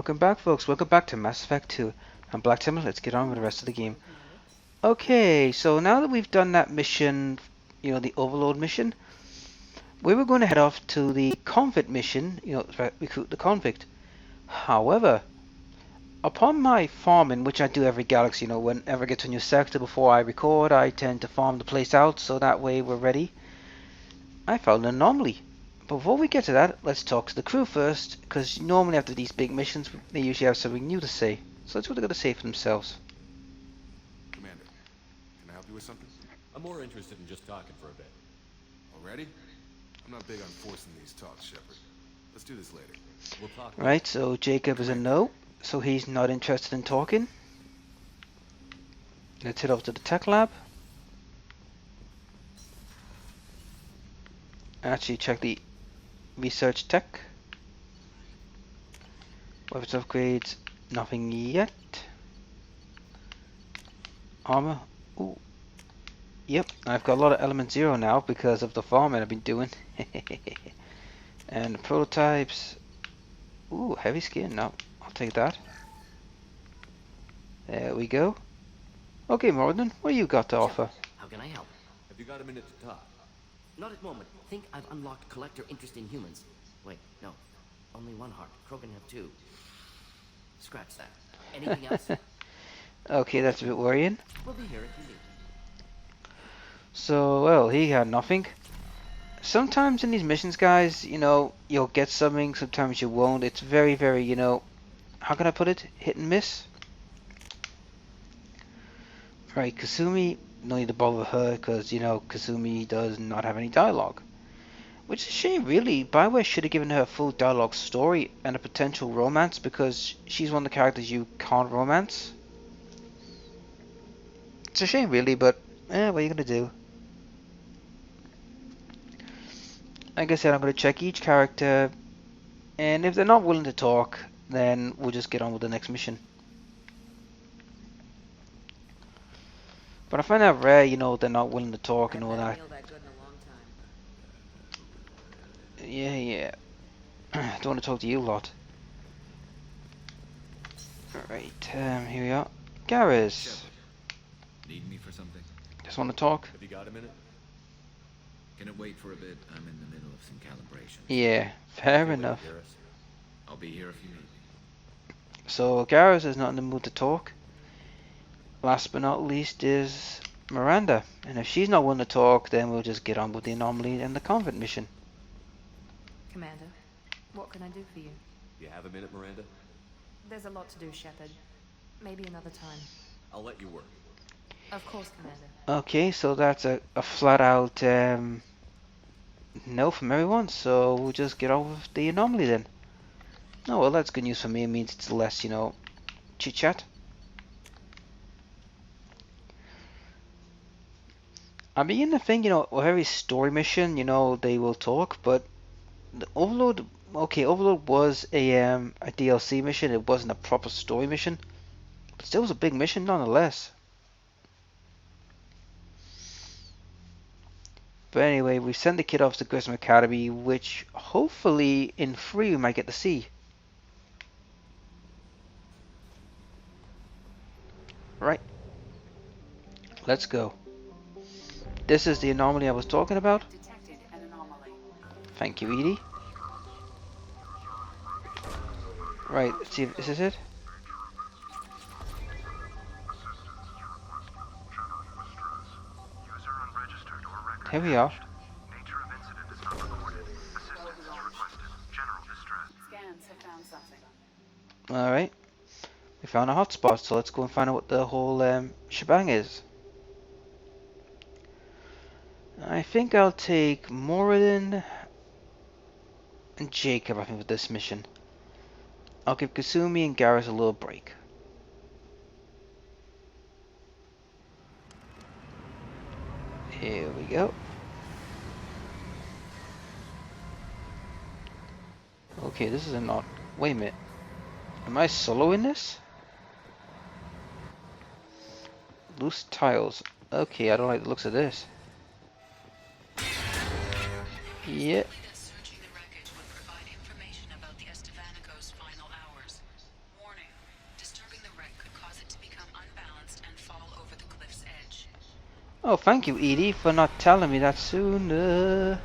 Welcome back, folks. Welcome back to Mass Effect 2. I'm Black Timber. Let's get on with the rest of the game. Okay, so now that we've done that mission, the Overload mission, we were going to head off to the Convict mission, recruit the convict. However, upon my farming, which I do every galaxy, whenever I get to a new sector before I record, I tend to farm the place out so that way we're ready. I found an anomaly. Before we get to that, let's talk to the crew first, because normally after these big missions, they usually have something new to say. So let's see what they're going to say for themselves. Commander, can I help you with something? I'm more interested in just talking for a bit. Already? I'm not big on forcing these talks, Shepard. Let's do this later. We'll talk. Right, so Jacob is a no, so he's not interested in talking. Let's head over to the tech lab. Actually, check the research tech. Weapons upgrades, nothing yet. Armor, ooh. Yep, I've got a lot of element 0 now because of the farming I've been doing. And prototypes, ooh, heavy skin, no, I'll take that. There we go. Okay, Morden, what you got to offer? How can I help? Have you got a minute to talk? Not at the moment. Think I've unlocked collector interest in humans. Wait, no. Only one heart. Krogan have two. Scratch that. Anything else? Okay, that's a bit worrying. We'll be here if you need. So, well, he had nothing. Sometimes in these missions, guys, you'll get something, sometimes you won't. It's very, very, how can I put it? Hit and miss. Right, Kasumi, no need to bother her, because, Kasumi does not have any dialogue. Which is a shame, really. Bioware should have given her a full dialogue story and a potential romance, because she's one of the characters you can't romance. It's a shame, really, but, what are you going to do? Like I said, I'm going to check each character, and if they're not willing to talk, then we'll just get on with the next mission. But I find that rare, they're not willing to talk and all that. Yeah. Don't want to talk to you a lot. Alright, here we are. Garrus. Need me for something? Just want to talk? Have you got a minute? Can it wait for a bit? I'm in the middle of some calibration. Yeah, fair Okay, enough. Garrus. I'll be here if you need me. So Garrus is not in the mood to talk. Last but not least is Miranda. And if she's not willing to talk, then we'll just get on with the anomaly and the convent mission. Commander, what can I do for you? You have a minute, Miranda? There's a lot to do, Shepard. Maybe another time. I'll let you work. Of course, Commander. Okay, so that's a flat out no from everyone, so we'll just get on with the anomaly then. Oh well, that's good news for me. It means it's less, chit chat. I begin to think, with every story mission, they will talk, but the Overload, okay, Overload was a DLC mission. It wasn't a proper story mission, but still was a big mission nonetheless. But anyway, we send the kid off to Grissom Academy, which hopefully in 3 we might get to see. Right. Let's go. This is the anomaly I was talking about. Detected an anomaly. Thank you, Edie. Right, let's see if, is this it? Here we are. Nature of incident is not recorded. Assistance is requested. General distress. Scans have found something. Alright. We found a hotspot, so let's go and find out what the whole shebang is. I think I'll take Moradin and Jacob, I think, with this mission. I'll give Kasumi and Garrus a little break. Here we go. Okay, this is a not. Wait a minute. Am I soloing this? Loose tiles. Okay, I don't like the looks of this. Yeah. Oh, thank you, Edie, for not telling me that sooner.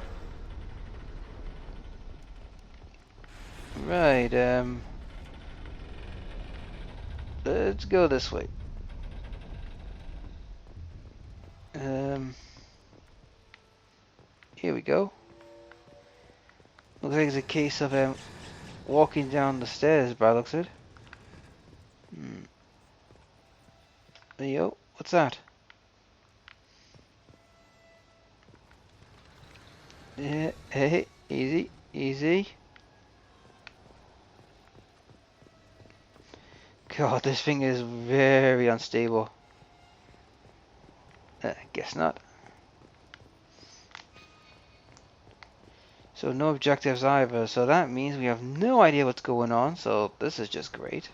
Right, let's go this way. Here we go. Looks like it's a case of walking down the stairs by the looks of it. Yo, what's that? Yeah, hey, easy, easy. God, this thing is very unstable. Guess not. So no objectives either, so that means we have no idea what's going on, so this is just great.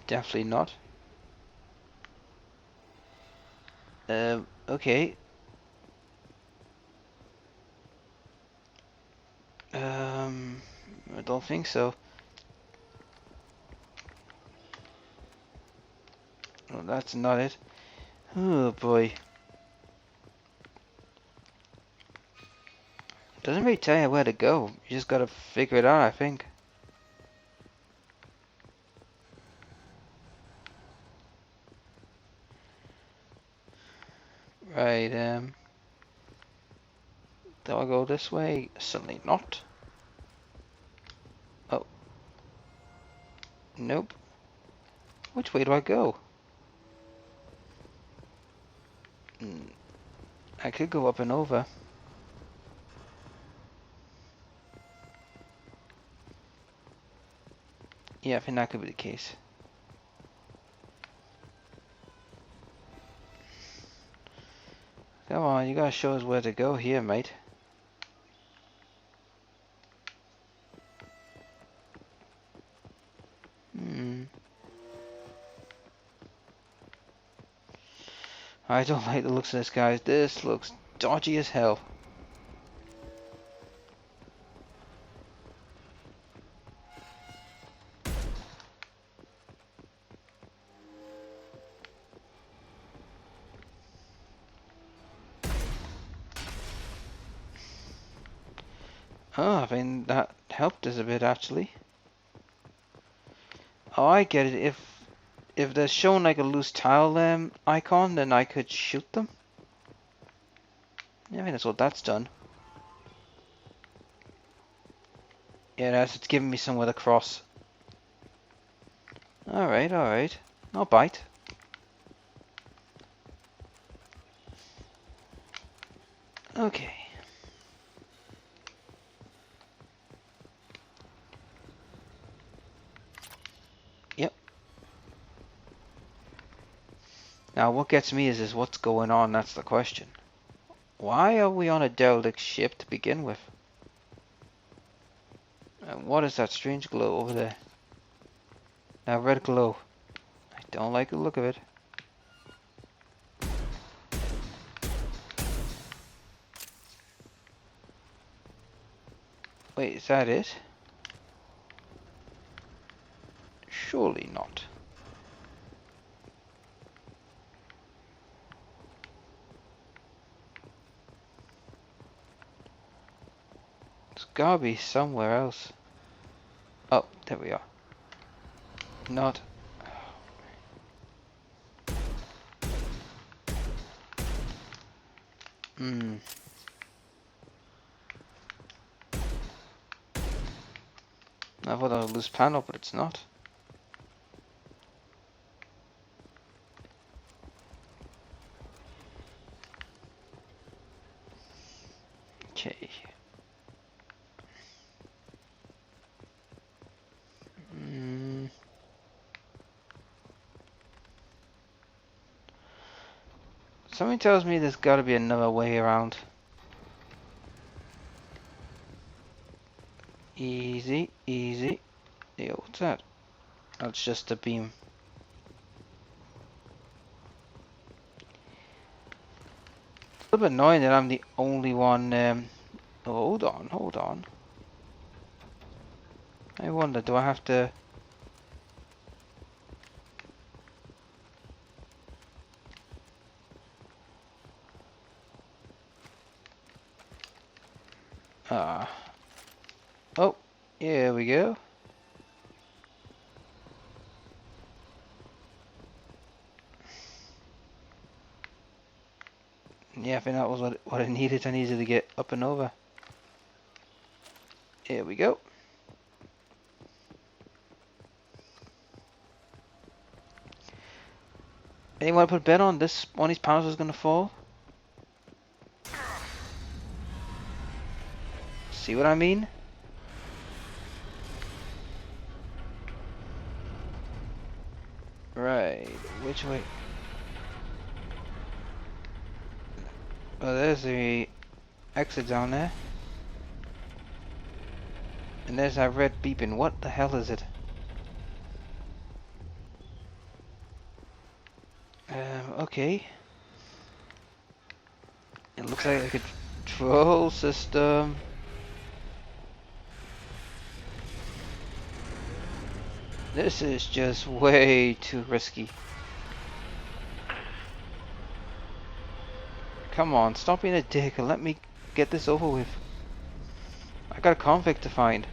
Definitely not. Okay. I don't think so. Oh, that's not it. Oh boy. Doesn't really tell you where to go. You just gotta figure it out, I think. Right, do I go this way? Certainly not. Oh. Nope. Which way do I go? I could go up and over. Yeah, I think that could be the case. Come on, you gotta show us where to go here, mate. I don't like the looks of this, guys. This looks dodgy as hell. Oh, I think that helped us a bit, actually. Oh, I get it. If they're shown like a loose tile icon, then I could shoot them. Yeah, I think that's what that's done. Yeah, it's giving me somewhere to cross. Alright, alright. I'll bite. Okay. Yep. Now what gets me is what's going on, that's the question. Why are we on a derelict ship to begin with? And what is that strange glow over there? That red glow. I don't like the look of it. Wait, is that it? Surely not. It's gotta be somewhere else. Oh, there we are. Not. I thought that was a loose panel, but it's not. Okay. Something tells me there's gotta be another way around. Easy, easy. Yo, what's that? That's just a beam. It's a little bit annoying that I'm the only one. Hold on, hold on. I wonder, do I have to? go. Yeah, I think that was what I needed. I needed to get up and over. Here we go. Anyone put a bet on this one of these panels is gonna fall? See what I mean? Right, which way? Oh, there's the exit down there. And there's that red beeping. What the hell is it? Okay. It looks like a control system. This is just way too risky. Come on, stop being a dick and let me get this over with. I got a convict to find.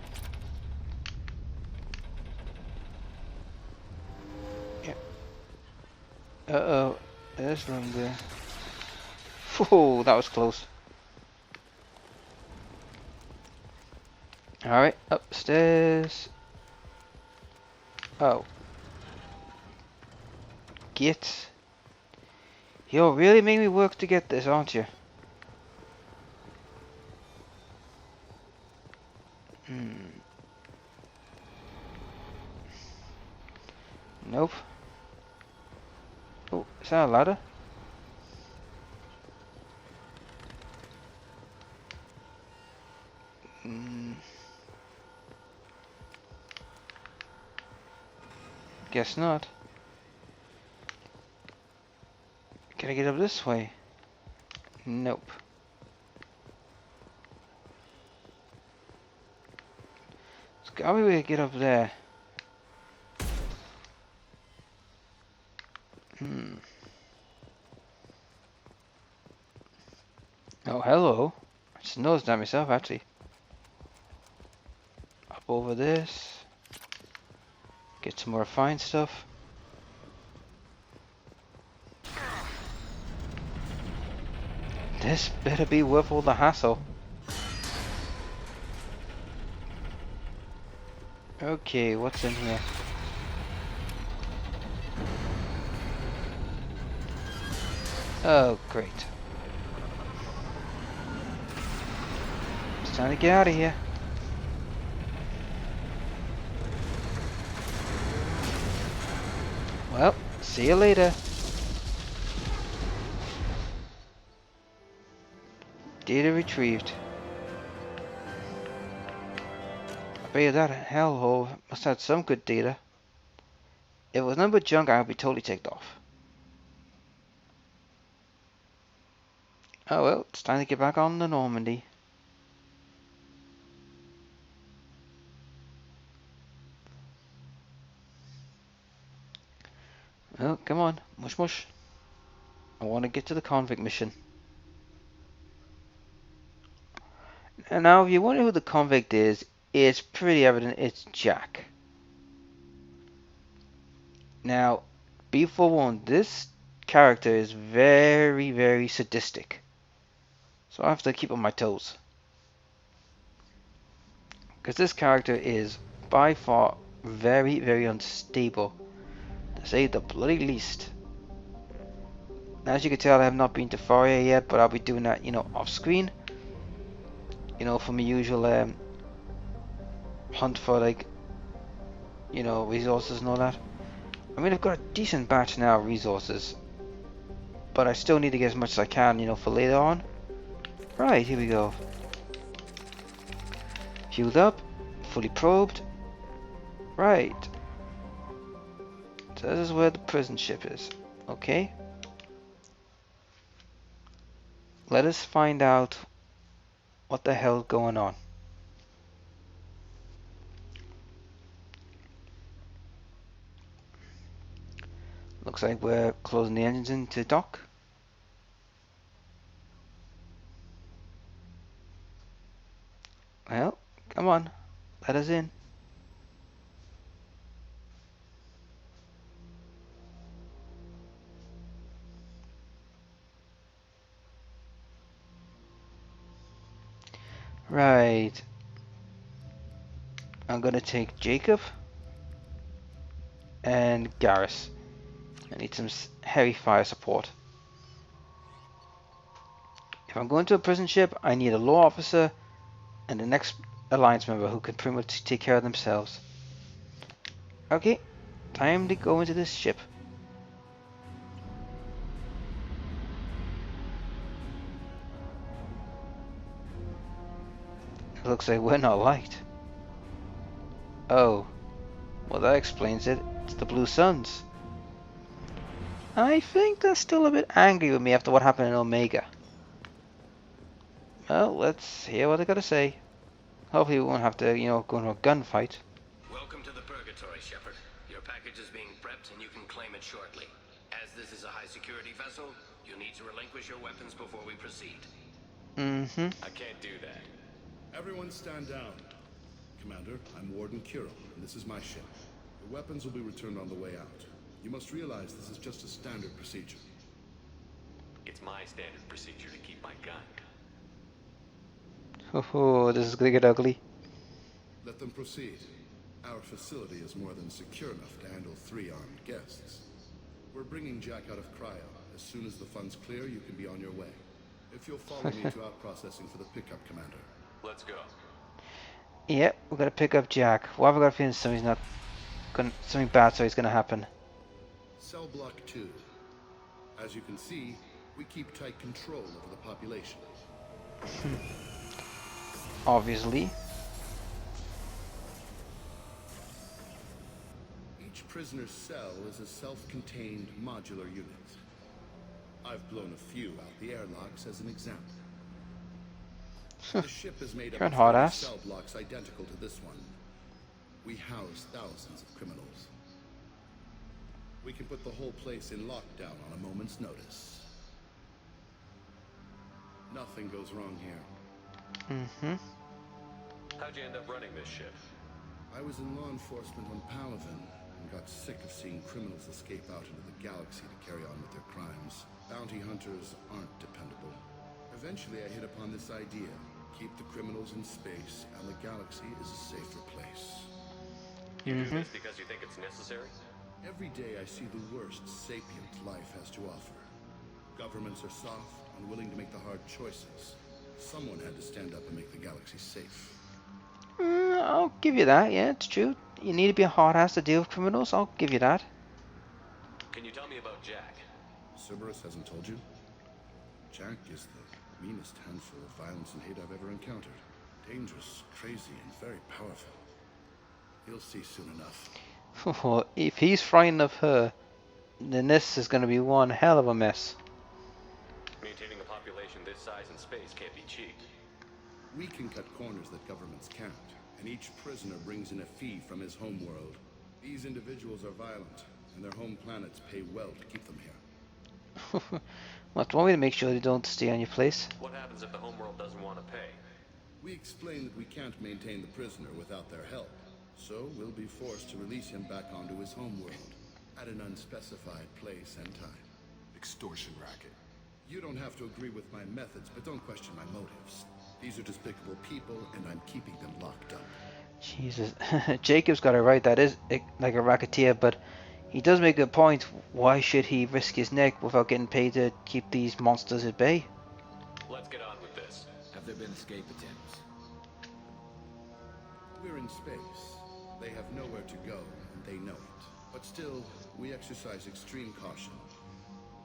Yeah. Uh-oh. There's one there. Whoa, that was close. Alright, upstairs. Oh. Get. You'll really make me work to get this, aren't you? Nope. Oh, is that a ladder? Guess not. Can I get up this way? Nope. There's gotta be a way to get up there. Oh, hello. I just noticed that myself, actually. Up over this. Get some more fine stuff. This better be worth all the hassle. Okay, what's in here? Oh, great. It's time to get out of here. Well, see you later. Data retrieved. I bet you that hellhole must have some good data. If it was nothing but junk, I would be totally ticked off. Oh well, it's time to get back on the Normandy. Well, come on, mush mush. I want to get to the convict mission. And now, if you wonder who the convict is, it's pretty evident it's Jack. Now, be forewarned, this character is very, very sadistic. So I have to keep on my toes. Because this character is by far very, very unstable. To say the bloody least. As you can tell, I have not been to Faria yet, but I'll be doing that, off screen. For my usual hunt for resources and all that. I mean, I've got a decent batch now of resources, but I still need to get as much as I can, for later on. Right, here we go. Fueled up, fully probed. Right. So this is where the prison ship is. Okay. Let us find out what the hell's going on. Looks like we're closing the engines into dock. Well, come on, let us in. Right. I'm gonna take Jacob and Garrus. I need some heavy fire support. If I'm going to a prison ship, I need a law officer and the next alliance member who can pretty much take care of themselves. Okay, time to go into this ship. It looks like we're not liked. Oh, well that explains it. It's the Blue Suns. I think they're still a bit angry with me after what happened in Omega. Well, let's hear what they gotta say. Hopefully we won't have to, go into a gunfight. Welcome to the Purgatory, Shepard. Your package is being prepped and you can claim it shortly. As this is a high-security vessel, you'll need to relinquish your weapons before we proceed. Mm-hmm. I can't do that. Everyone stand down. Commander, I'm Warden Kiro, and this is my ship. The weapons will be returned on the way out. You must realize this is just a standard procedure. It's my standard procedure to keep my gun. Oh, this is gonna get ugly. Let them proceed. Our facility is more than secure enough to handle 3 armed guests. We're bringing Jack out of cryo. As soon as the funds clear, you can be on your way. If you'll follow me to out-processing for the pickup, Commander. Let's go. Yep, we're gonna pick up Jack. Why have I got a feeling something bad so it's gonna happen? Cell Block 2. As you can see, we keep tight control over the population. Obviously. Each prisoner's cell is a self-contained modular unit. I've blown a few out the airlocks as an example. The ship is made up You're of an hard 30 ass. cell blocks identical to this one. We house thousands of criminals. We can put the whole place in lockdown on a moment's notice. Nothing goes wrong here. Mm-hmm. How'd you end up running this ship? I was in law enforcement on Palaven and got sick of seeing criminals escape out into the galaxy to carry on with their crimes. Bounty hunters aren't dependable. Eventually I hit upon this idea. Keep the criminals in space and the galaxy is a safer place. You do this because you think it's necessary? Every day I see the worst sapient life has to offer. Governments are soft, unwilling to make the hard choices. Someone had to stand up and make the galaxy safe. I'll give you that, yeah, it's true. You need to be a hard ass to deal with criminals, I'll give you that. Can you tell me about Jack? Cerberus hasn't told you? Jack is the meanest handful of violence and hate I've ever encountered. Dangerous, crazy, and very powerful. You'll see soon enough. If he's frightened of her, then this is gonna be one hell of a mess. Maintaining a population this size in space can't be cheap. We can cut corners that governments can't, and each prisoner brings in a fee from his homeworld. These individuals are violent, and their home planets pay well to keep them here. What, want me to make sure they don't stay on your place? What happens if the homeworld doesn't want to pay? We explain that we can't maintain the prisoner without their help, so we'll be forced to release him back onto his homeworld, at an unspecified place and time. Extortion racket. You don't have to agree with my methods, but don't question my motives. These are despicable people, and I'm keeping them locked up. Jesus, Jacob's got it right, that is like a racketeer, but he does make a point. Why should he risk his neck without getting paid to keep these monsters at bay? Let's get on with this. Have there been escape attempts? We're in space. They have nowhere to go, and they know it. But still, we exercise extreme caution.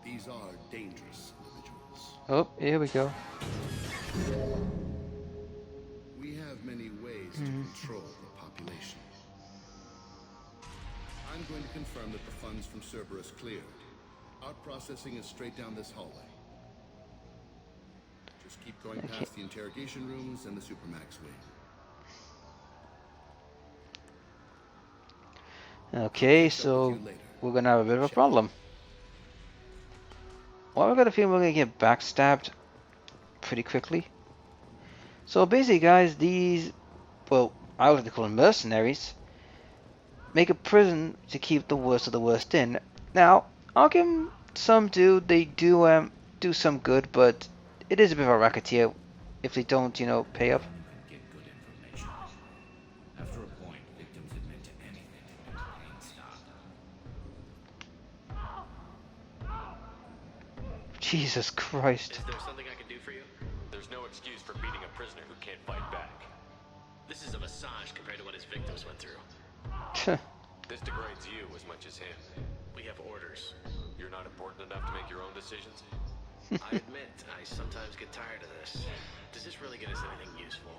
These are dangerous individuals. Oh, here we go. We have many ways to control the population. I'm going to confirm that the funds from Cerberus cleared. Our processing is straight down this hallway. Just keep going past the interrogation rooms and the Supermax wing. Okay, so we're gonna have a bit of a problem. Well, I've got a feeling we're gonna get backstabbed pretty quickly. So basically, guys, these, well, I like to call them mercenaries, make a prison to keep the worst of the worst in. Now, I'll give them some due. They do some good, but it is a bit of a racketeer if they don't, pay up. Jesus Christ. Is there something I can do for you? There's no excuse for beating a prisoner who can't fight back. This is a massage compared to what his victims went through. This degrades you as much as him. We have orders. You're not important enough to make your own decisions? I admit, I sometimes get tired of this. Does this really get us anything useful?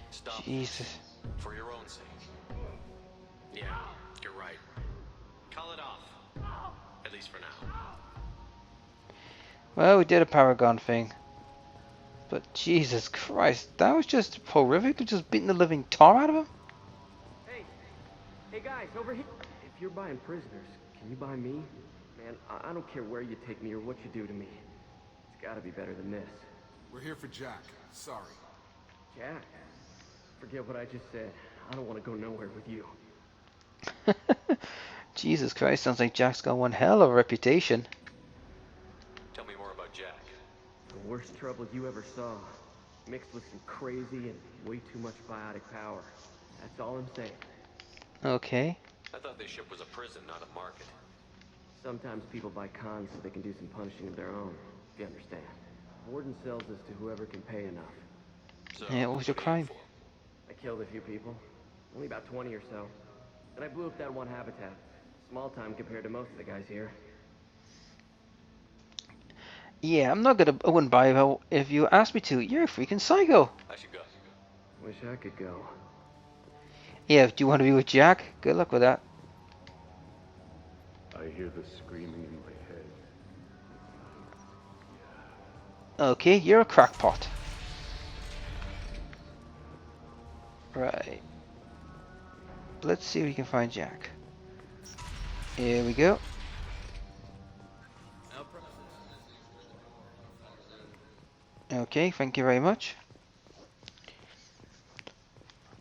Stop this, Jesus. for your own sake. Yeah, you're right. Call it off. At least for now. Well, we did a Paragon thing. But Jesus Christ, that was just horrific. They're just beating the living tar out of him. Hey guys, over here. If you're buying prisoners, can you buy me? Man, I don't care where you take me or what you do to me. It's gotta be better than this. We're here for Jack. Sorry. Jack, forget what I just said. I don't want to go nowhere with you. Jesus Christ, sounds like Jack's got one hell of a reputation. Tell me more about Jack. The worst trouble you ever saw. Mixed with some crazy and way too much biotic power. That's all I'm saying. Okay. I thought this ship was a prison, not a market. Sometimes people buy cons so they can do some punishing of their own, if you understand. Warden sells this to whoever can pay enough. So, Yeah, what was your what are you crime? for? I killed a few people. Only about 20 or so. And I blew up that one habitat. Small time compared to most of the guys here. Yeah, I wouldn't buy it if you asked me to. You're a freaking psycho. I should go. Wish I could go. Yeah, do you want to be with Jack? Good luck with that. I hear the screaming in my head. Okay, you're a crackpot. Right. Let's see if we can find Jack. Here we go. Okay, thank you very much.